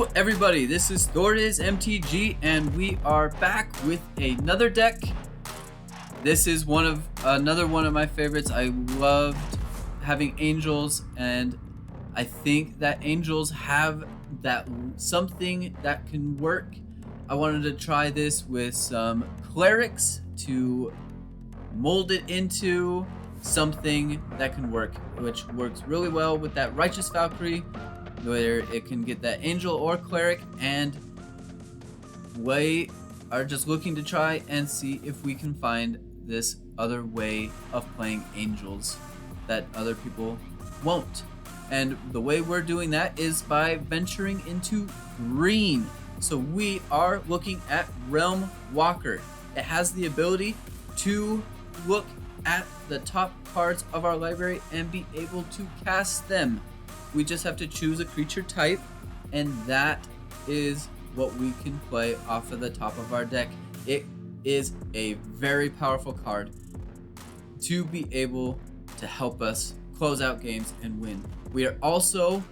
Hello everybody, this is Thor's MTG and we are back with another deck. This is another one of my favorites. I loved having angels, and I think that angels have that something that can work. I wanted to try this with some clerics to mold it into something that can work, which works really well with that Righteous Valkyrie, where it can get that angel or cleric, and we are just looking to try and see if we can find this other way of playing angels that other people won't. And the way we're doing that is by venturing into green. So we are looking at Realm Walker. It has the ability to look at the top cards of our library and be able to cast them. We just have to choose a creature type, and that is what we can play off of the top of our deck. It is a very powerful card to be able to help us close out games and win. We are also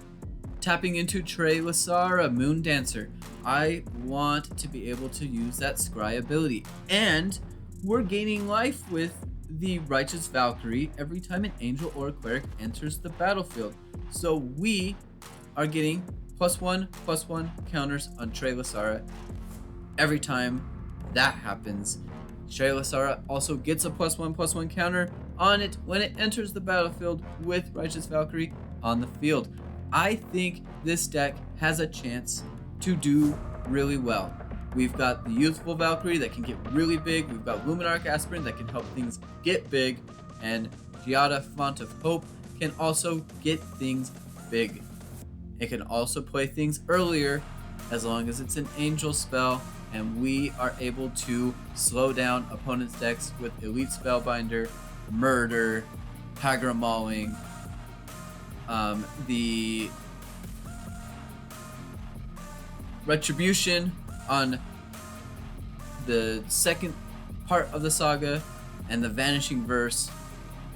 tapping into Trelasara, Moon Dancer. I want to be able to use that Scry ability, and we're gaining life with the Righteous Valkyrie every time an angel or a cleric enters the battlefield. So we are getting +1/+1 counters on Trelasara every time that happens. Trelasara also gets a +1/+1 counter on it when it enters the battlefield with Righteous Valkyrie on the field. I think this deck has a chance to do really well. We've got the Youthful Valkyrie that can get really big. We've got Luminarch Aspirant that can help things get big. And Giada, Font of Hope, can also get things big. It can also play things earlier as long as it's an angel spell. And we are able to slow down opponents' decks with Elite Spellbinder, Murder, Hagra Mauling, the Retribution on the second part of the saga, and the Vanishing Verse.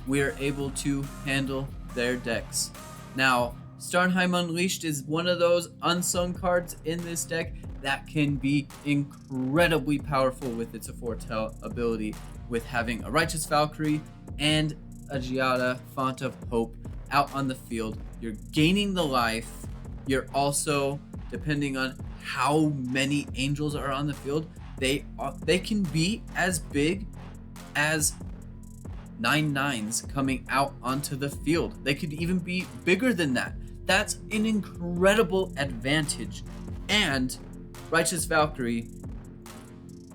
We are able to handle their decks. Now, Starnheim Unleashed is one of those unsung cards in this deck that can be incredibly powerful with its Foretell ability, with having a Righteous Valkyrie and a Giada, Font of Hope out on the field. You're gaining the life. You're also, depending on how many angels are on the field, they can be as big as 9/9s coming out onto the field. They could even be bigger than that. That's an incredible advantage. And Righteous Valkyrie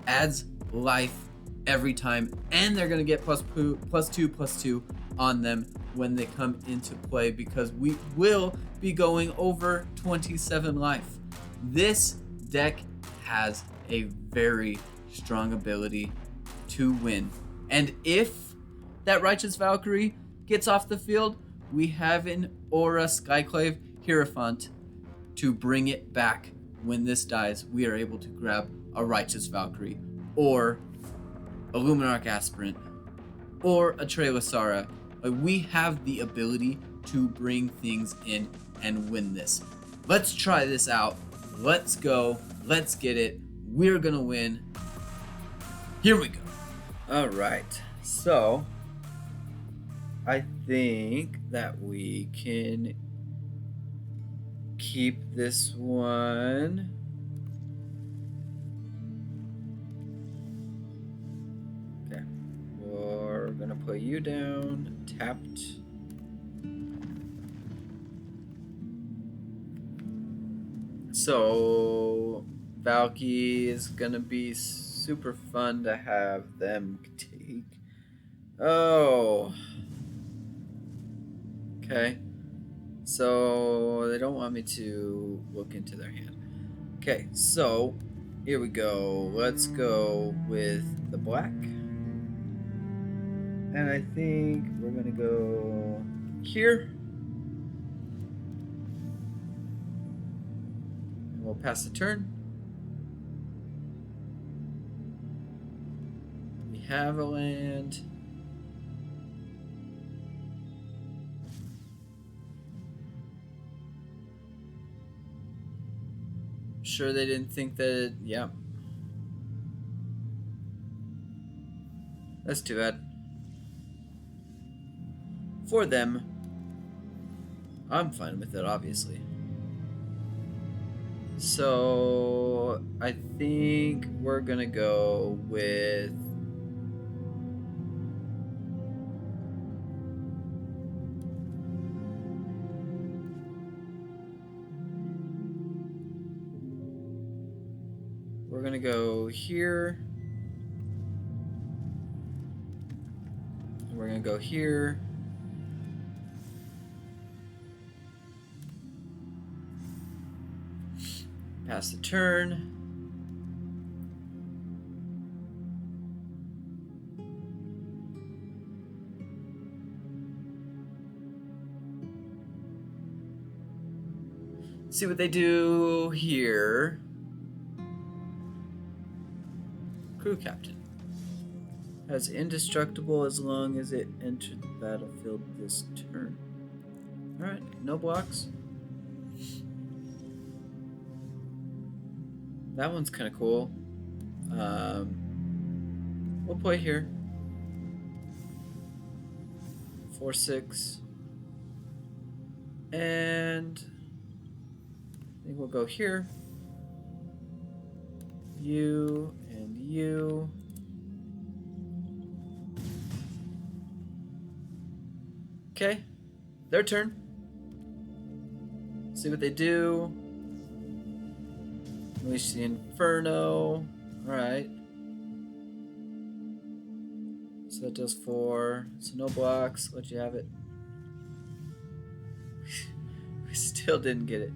adds life every time, and they're going to get +2/+2 on them when they come into play, because we will be going over 27 life. This deck has a very strong ability to win. And if that Righteous Valkyrie gets off the field, we have an Aura Skyclave Hierophant to bring it back. When this dies, we are able to grab a Righteous Valkyrie, or a Luminarch Aspirant, or a Trelasara. We have the ability to bring things in and win this. Let's try this out. Let's go. Let's get it. We're gonna win. Here we go. All right. So I think that we can keep this one. Okay. We're gonna put you down. Tapped. So Valky is gonna be super fun to have them take. Oh. Okay. So they don't want me to look into their hand. Okay, so here we go. Let's go with the black. And I think we're gonna go here. And we'll pass the turn. We have a land. sure they didn't think that. Yeah. That's too bad. For them. I'm fine with it, obviously. So I think we're gonna go with we're gonna go here. We're gonna go here. Pass the turn. See what they do here. Crew captain. Has indestructible as long as it entered the battlefield this turn. Alright, no blocks. That one's kind of cool. We'll play here. 4-6. And I think we'll go here. You and you. Okay, their turn. See what they do. Unleash the Inferno. Alright. So that does 4. So no blocks. Let you have it. We still didn't get it.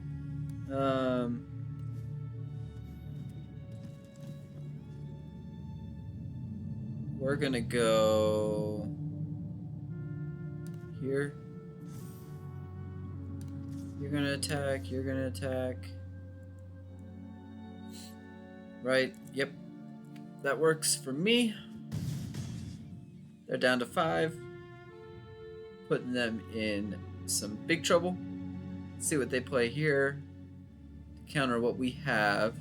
We're gonna go here. You're gonna attack. You're gonna attack. Right. Yep. That works for me. They're down to 5. Putting them in some big trouble. Let's see what they play here to counter what we have.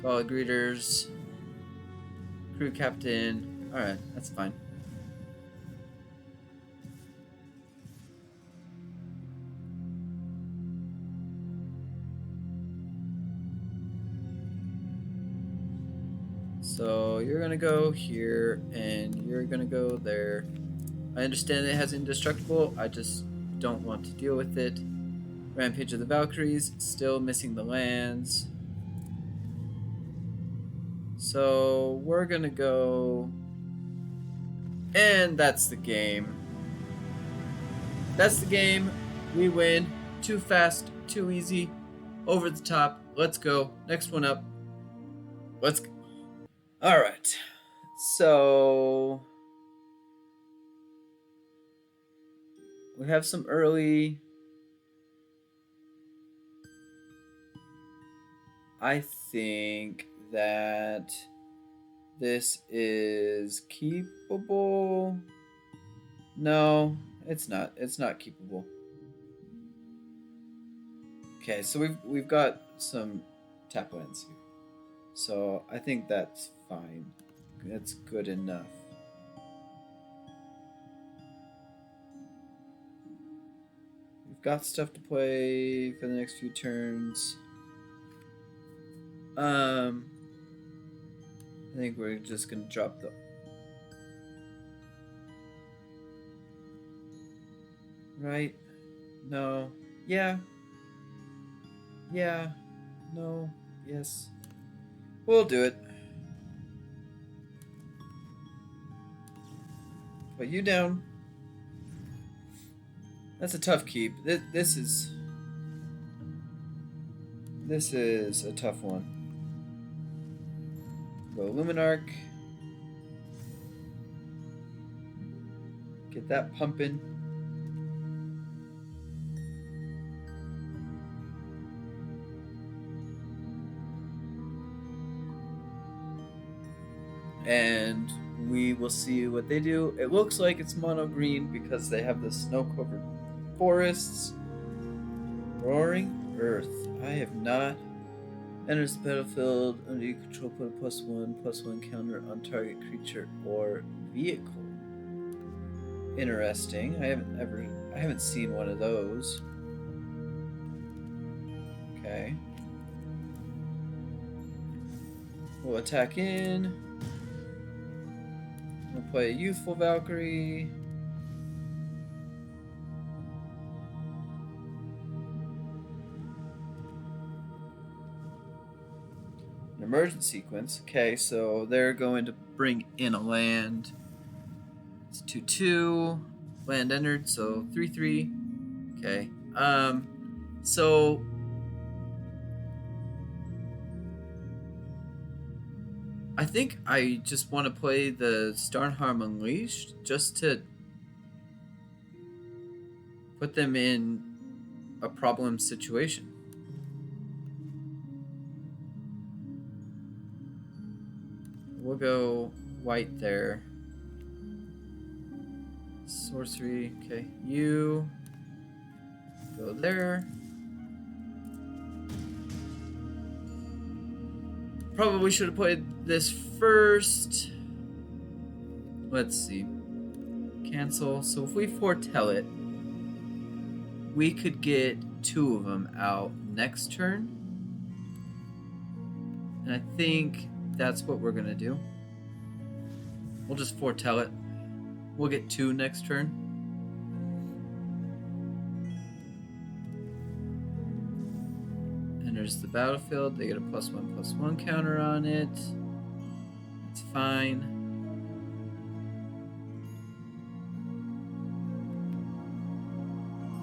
Call greeters. Crew captain. Alright, that's fine. So you're gonna go here and you're gonna go there. I understand it has indestructible, I just don't want to deal with it. Rampage of the Valkyries, still missing the lands. So we're gonna go, and that's the game. That's the game. We win. Too fast, too easy, over the top. Let's go. Next one up. Let's go. All right. So we have some early. I think that this is keepable. No, it's not. It's not keepable. Okay, so we've got some tap lands here. So I think that's fine. That's good enough. We've got stuff to play for the next few turns. I think we're just gonna drop the. Right? No. Yeah. Yeah. No. Yes. We'll do it. Put you down. That's a tough keep. This is a tough one. Go Luminarch. Get that pumping. And we will see what they do. It looks like it's mono green because they have the snow-covered forests. Roaring Earth. I have not Enters the battlefield under your control. Put a +1/+1 counter on target creature or vehicle. Interesting. I haven't seen one of those. Okay. We'll attack in. We'll play a Youthful Valkyrie. An emergent sequence. Okay, so they're going to bring in a land. It's 2/2. Land entered, so 3/3. Okay. So I think I just want to play the Starnharm Unleashed just to put them in a problem situation. We'll go white there. Sorcery. Okay, you go there. Probably should have played this first. Let's see. Cancel. So if we foretell it, we could get 2 of them out next turn. And I think that's what we're going to do. We'll just foretell it. We'll get 2 next turn. Enters the battlefield. They get a +1/+1 counter on it. It's fine.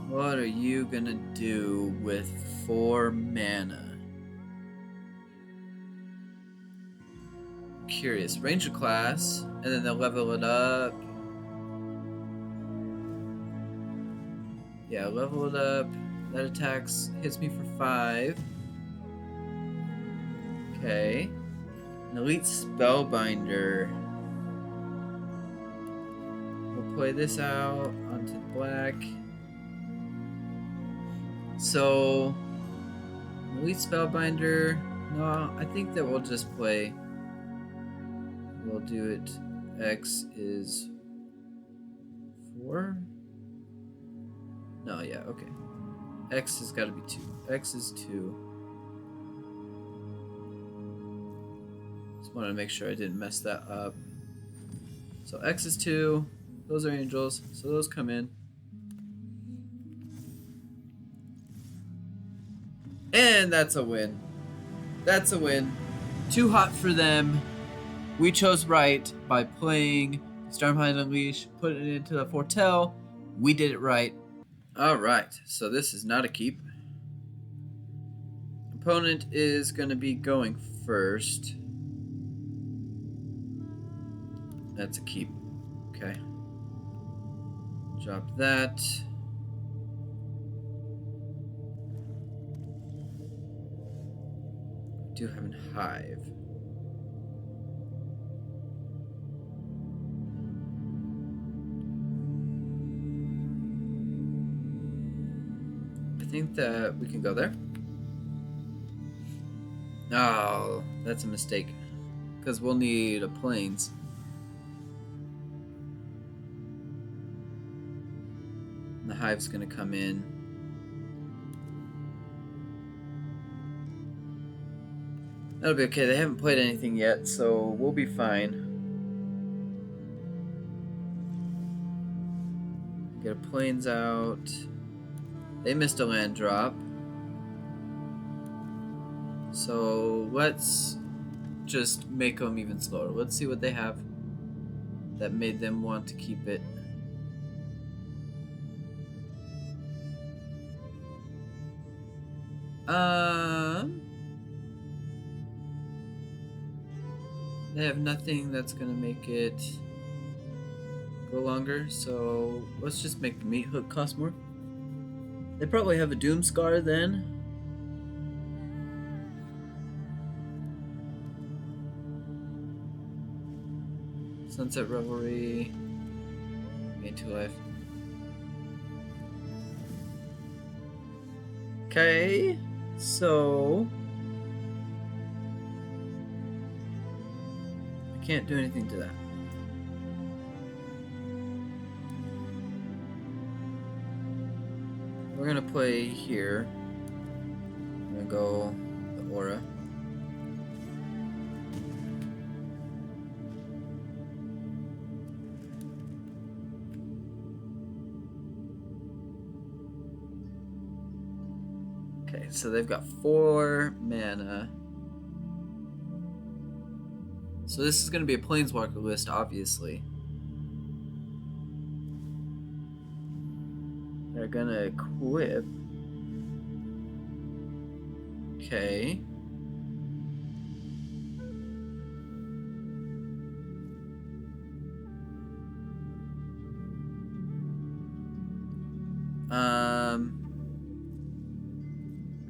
What are you gonna do with 4 mana? Curious. Ranger class, and then they'll level it up. Yeah, level it up. That attacks, hits me for 5. Okay. An elite spellbinder. We'll play this out onto the black. So, elite spellbinder. No, I think that we'll just play. We'll do it. X is 4. No, yeah, okay. X has got to be 2. X is 2. Just wanted to make sure I didn't mess that up. So X is 2. Those are angels, so those come in. And that's a win. That's a win. Too hot for them. We chose right by playing Stormhind Unleash, putting it into the foretell. We did it right. Alright, so this is not a keep. Opponent is going to be going first. That's a keep. Okay. Drop that. Do have a hive. I think that we can go there. Oh, that's a mistake. Because we'll need a plains. And the hive's going to come in. That'll be okay. They haven't played anything yet, so we'll be fine. Get a plains out. They missed a land drop. So let's just make them even slower. Let's see what they have that made them want to keep it. They have nothing that's gonna make it go longer, so let's just make the meat hook cost more. They probably have a Doom Scar then. Sunset Revelry. Gain 2 life. Okay, so Can't do anything to that. We're gonna play here. I'm gonna go the aura. Okay, so they've got 4 mana. So this is gonna be a Planeswalker list, obviously. They're gonna equip. Okay.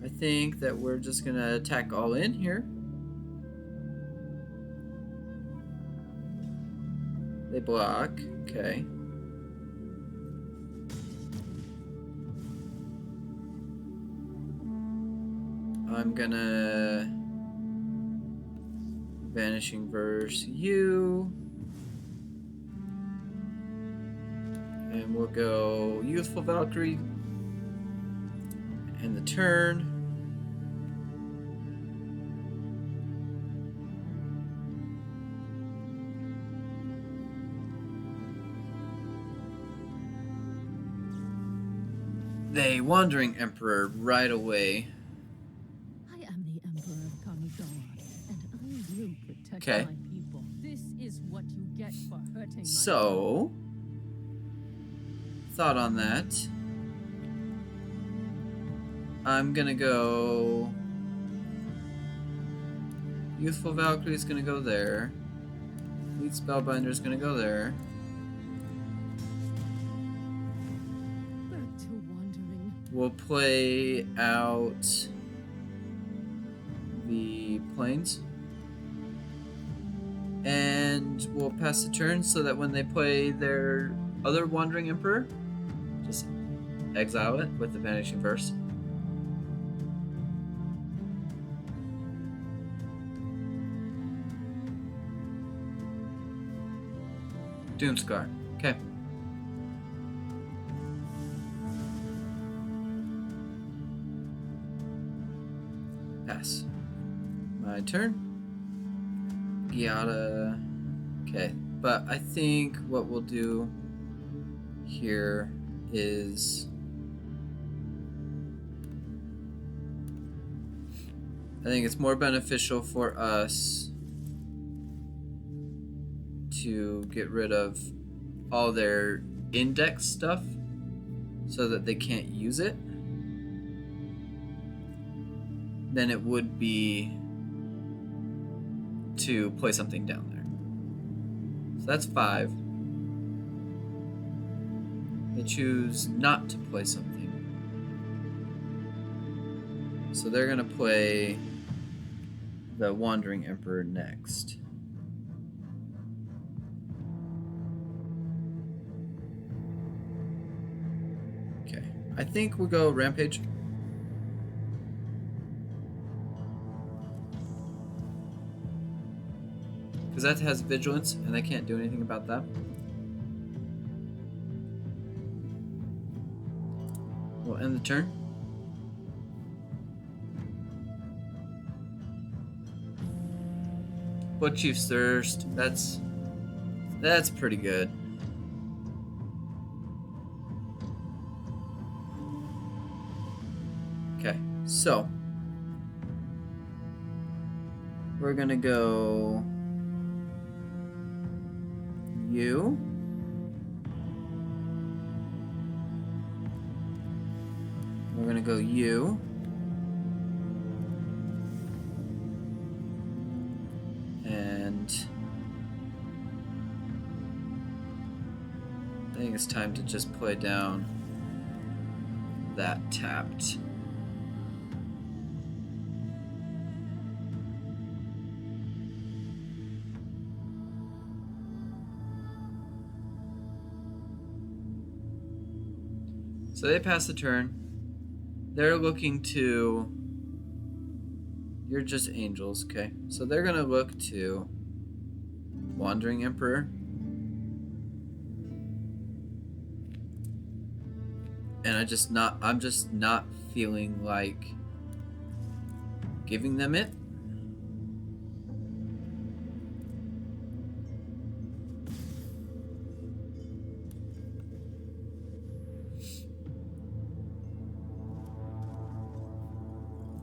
I think that we're just gonna attack all in here. They block. Okay. I'm gonna Vanishing Verse you. And we'll go Youthful Valkyrie. And the turn. They Wandering Emperor right away. I am the Emperor of Kanudar, and I will protect Okay. my people. This is what you get for hurting my So, thought on that. I'm gonna go. Youthful Valkyrie is gonna go there. Lead Spellbinder is gonna go there. Back to wandering. We'll play out the planes. And we'll pass the turn so that when they play their other Wandering Emperor, just exile it with the Vanishing Verse. Doomscar. Okay. Pass. My turn. Giada. Okay. But I think what we'll do here is I think it's more beneficial for us to get rid of all their index stuff so that they can't use it than it would be to play something down there. So that's 5. They choose not to play something. So they're gonna play the Wandering Emperor next. Okay, I think we'll go Rampage. Because that has Vigilance, and I can't do anything about that. We'll end the turn. Blood Chief's Thirst. That's pretty good. Okay, so we're gonna go you. We're gonna go you. And I think it's time to just play down that tapped. So they pass the turn. They're looking to... You're just angels, okay? So they're gonna look to Wandering Emperor. And I'm just not feeling like giving them it.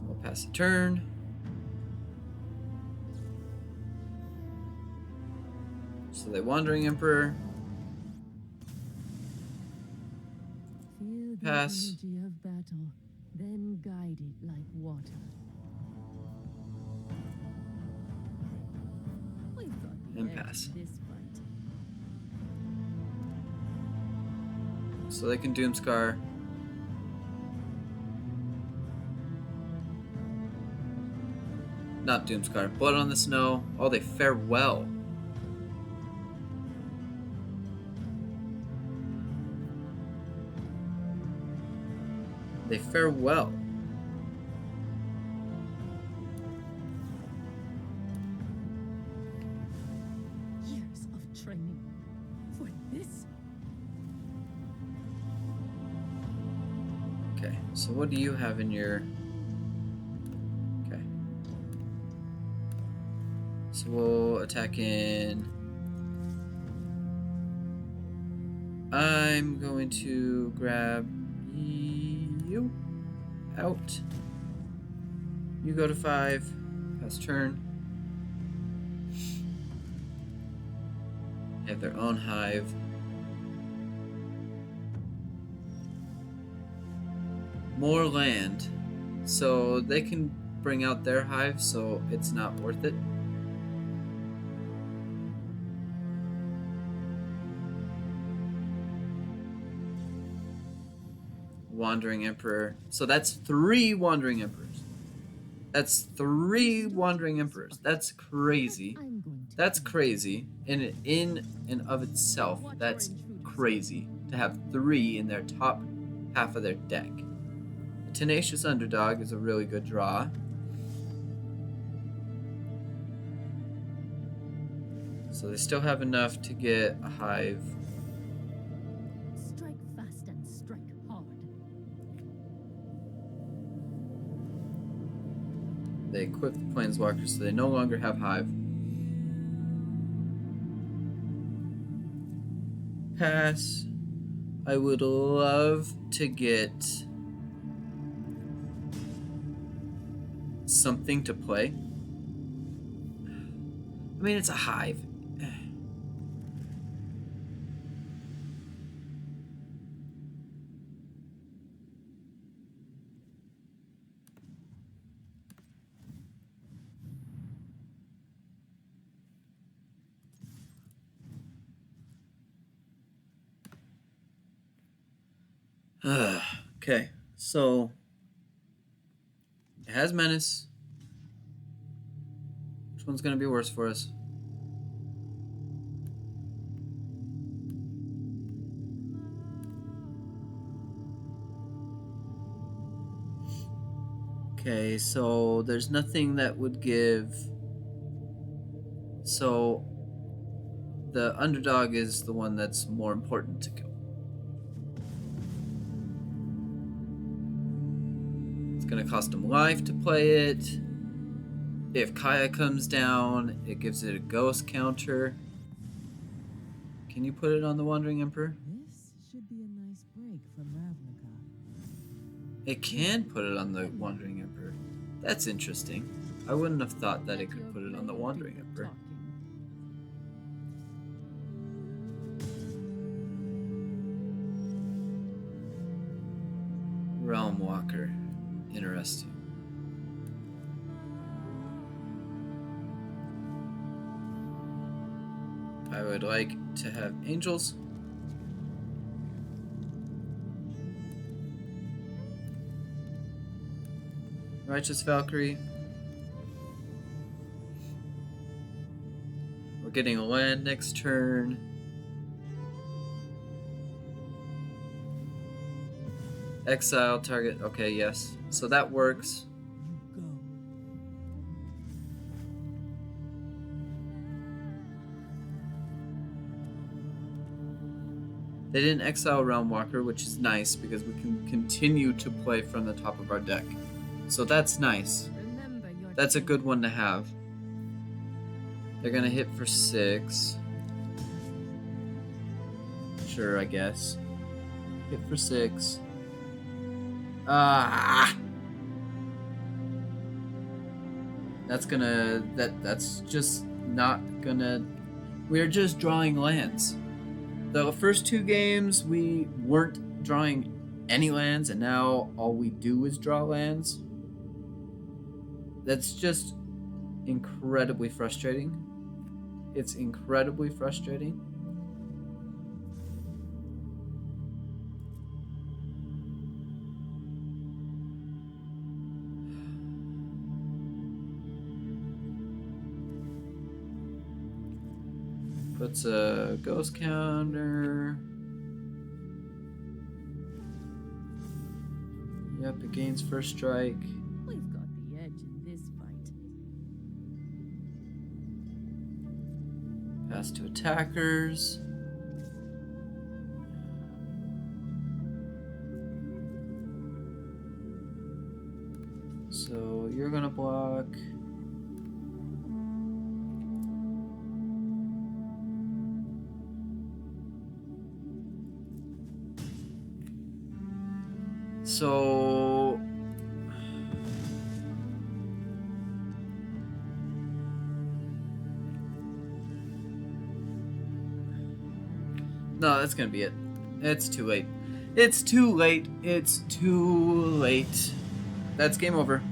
We'll pass the turn. So they Wandering Emperor. Feel the Pass. energy of battle, then guide it like water. We've got the And edge pass. in this fight. So they can Doomscar. Not Doomscar. Blood on the Snow. Oh, they fare well. They fare well. Years of training for this. Okay, so what do you have in your... Okay. So we'll attack in... I'm going to grab you out. You go to 5. Pass turn. They have their own hive. More land. So they can bring out their hive, so it's not worth it. Wandering Emperor. So that's 3 Wandering Emperors. That's 3 Wandering Emperors. That's crazy. I'm going to That's crazy. In and of itself, that's crazy to have 3 in their top half of their deck. A Tenacious Underdog is a really good draw. So they still have enough to get a hive. strike fast and strike hard. They equip the Planeswalkers, so they no longer have hive. Pass. I would love to get something to play. I mean, it's a hive. Okay, so it has Menace. Which one's going to be worse for us? Okay, so there's nothing that would give... So the underdog is the one that's more important to kill. It's going to cost him life to play it. If Kaya comes down, it gives it a ghost counter. Can you put it on the Wandering Emperor? This should be a nice break from Ravnica. It can put it on the Wandering Emperor. That's interesting. I wouldn't have thought that it could put it on the Wandering Emperor. Realm Walker. Interesting. I would like to have angels. Righteous Valkyrie. We're getting a land next turn. Exile target. Okay, yes. So that works. You go. They didn't exile Realm Walker, which is nice because we can continue to play from the top of our deck. So that's nice. That's a good one to have. They're gonna hit for 6. Sure, I guess. Hit for 6. That's just not gonna. We're just drawing lands. The first 2 games we weren't drawing any lands, and now all we do is draw lands. That's just incredibly frustrating. It's incredibly frustrating. Puts a ghost counter. Yep, it gains first strike. We've got the edge in this fight. Pass to attackers. So you're gonna block. So no, that's gonna be it. It's too late. It's too late. It's too late. That's game over.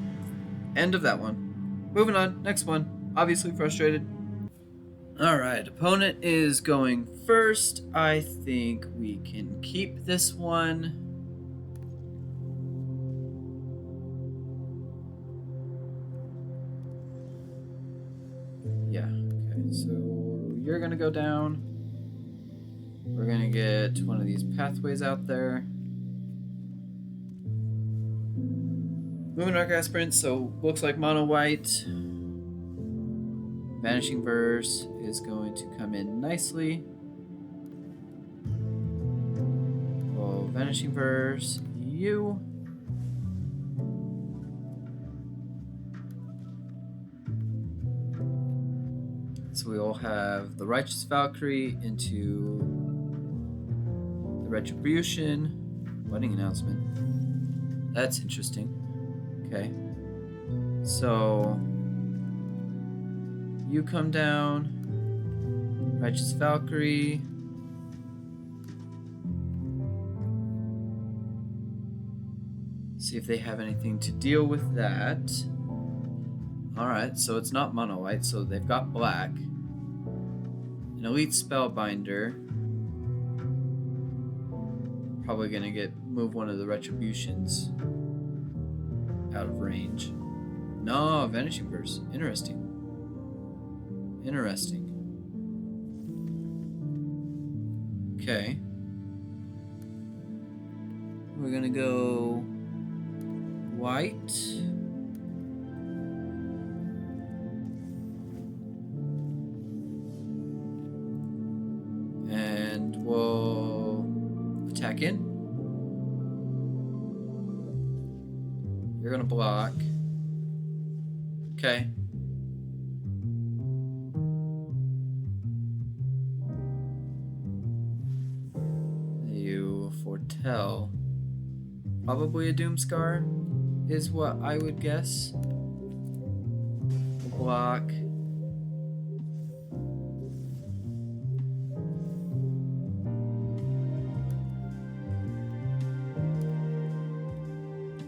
End of that one. Moving on. Next one. Obviously frustrated. Alright, opponent is going first. I think we can keep this one. Yeah, okay, so you're gonna go down. We're gonna get one of these pathways out there. Moving Dark Aspirant, so looks like mono white. Vanishing Verse is going to come in nicely. Oh, Vanishing Verse, you. So we will have the Righteous Valkyrie into the Retribution. Wedding announcement. That's interesting. Okay. So you come down. Righteous Valkyrie. See if they have anything to deal with that. Alright, so it's not mono white, so they've got black. An Elite Spellbinder. Probably gonna move one of the Retributions out of range. No, Vanishing Verse. Interesting. Interesting. Okay. We're gonna go white. And we'll attack in. You're gonna block. Okay. You foretell. Probably a Doomscar is what I would guess. Block.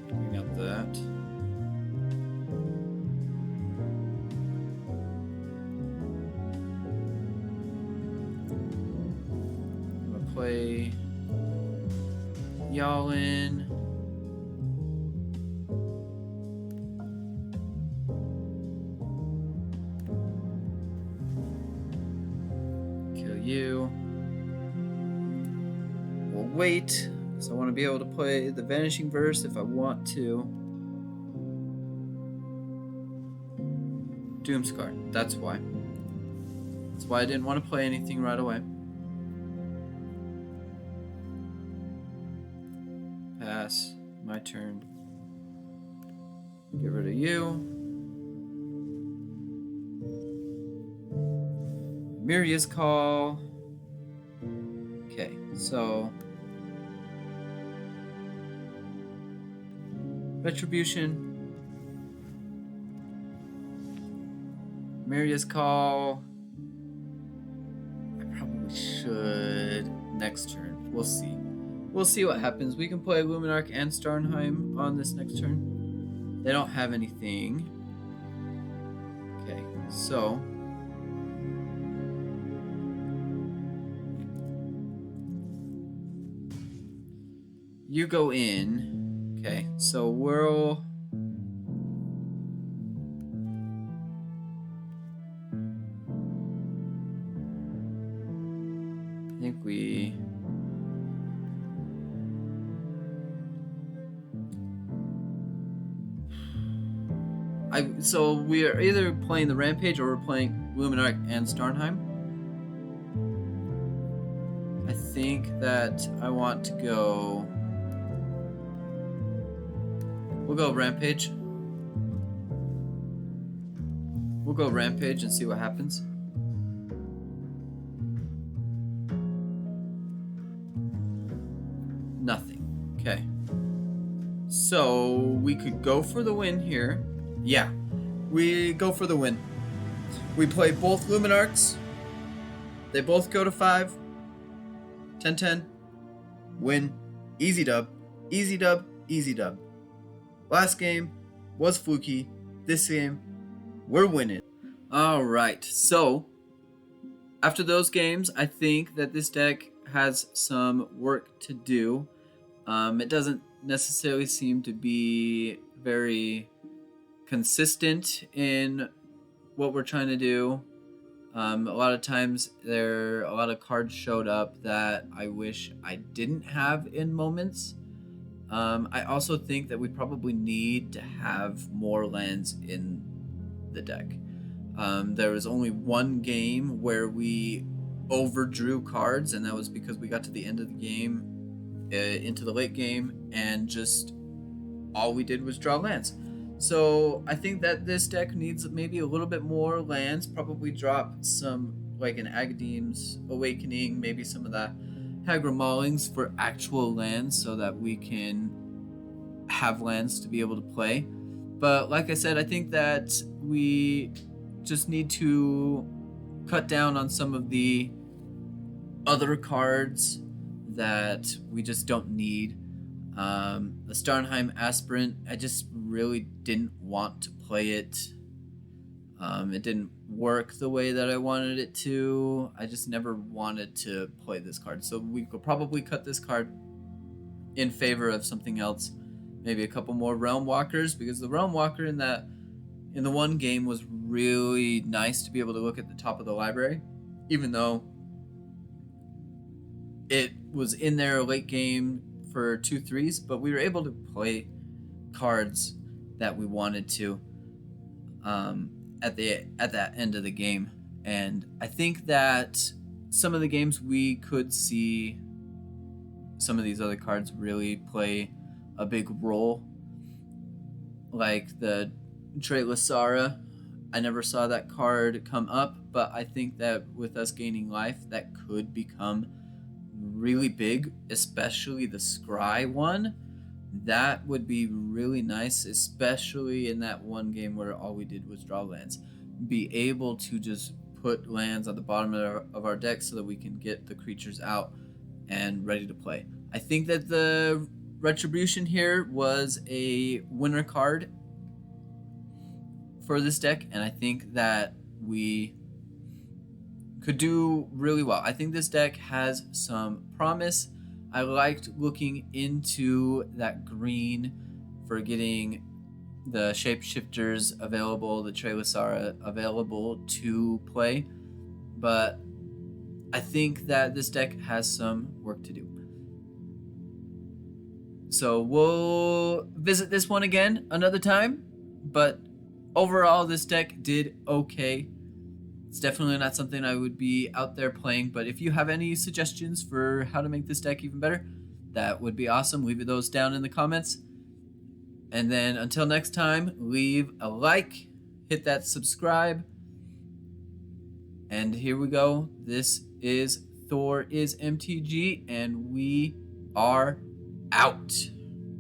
Bring up that. I'm gonna play y'all in. You. We'll wait, because I want to be able to play the Vanishing Verse if I want to. Doomscar, that's why. That's why I didn't want to play anything right away. pass. My turn. Get rid of you. Miria's call. Okay, so Retribution. Miria's call. I probably should next turn. We'll see. We'll see what happens. We can play Luminarch and Starnheim on this next turn. They don't have anything. Okay, so you go in. Okay, so we'll I think we so we are either playing the Rampage or we're playing Luminarch and Starnheim. I think that I want to go. We'll go Rampage. We'll go Rampage and see what happens. Nothing. Okay. So we could go for the win here. Yeah, we go for the win. We play both Luminarchs. They both go to 5. 10-10. Win. Easy dub. Easy dub. Easy dub. Last game was fluky. This game, we're winning. Alright, so after those games, I think that this deck has some work to do. It doesn't necessarily seem to be very consistent in what we're trying to do. A lot of times a lot of cards showed up that I wish I didn't have in moments. I also think that we probably need to have more lands in the deck. There was only one game where we overdrew cards, and that was because we got to the end of the game, into the late game, and just all we did was draw lands. So I think that this deck needs maybe a little bit more lands. Probably drop some, like an Agadeem's Awakening, maybe some of the Hagra Maulings for actual lands so that we can have lands to be able to play. But like I said, I think that we just need to cut down on some of the other cards that we just don't need. The Starnheim Aspirant, I just really didn't want to play it. It didn't work the way that I wanted it to. I just never wanted to play this card. So we could probably cut this card in favor of something else. Maybe a couple more Realm Walkers, because the Realm Walker in the one game was really nice to be able to look at the top of the library, even though it was in there late game for 2/3s, but we were able to play cards that we wanted to at that end of the game. And I think that some of the games we could see some of these other cards really play a big role, like the Trailasara. I never saw that card come up, but I think that with us gaining life, that could become really big, especially the Scry one. That would be really nice, especially in that one game where all we did was draw lands. Be able to just put lands at the bottom of our deck so that we can get the creatures out and ready to play. I think that the Retribution here was a winner card for this deck, and I think that we could do really well. I think this deck has some promise. I liked looking into that green for getting the shapeshifters available, the Trailasara available to play, but I think that this deck has some work to do. So we'll visit this one again another time, but overall this deck did okay. It's definitely not something I would be out there playing, but if you have any suggestions for how to make this deck even better, that would be awesome. Leave those down in the comments. And then until next time, leave a like, hit that subscribe. And here we go. This is Thor is MTG, and we are out.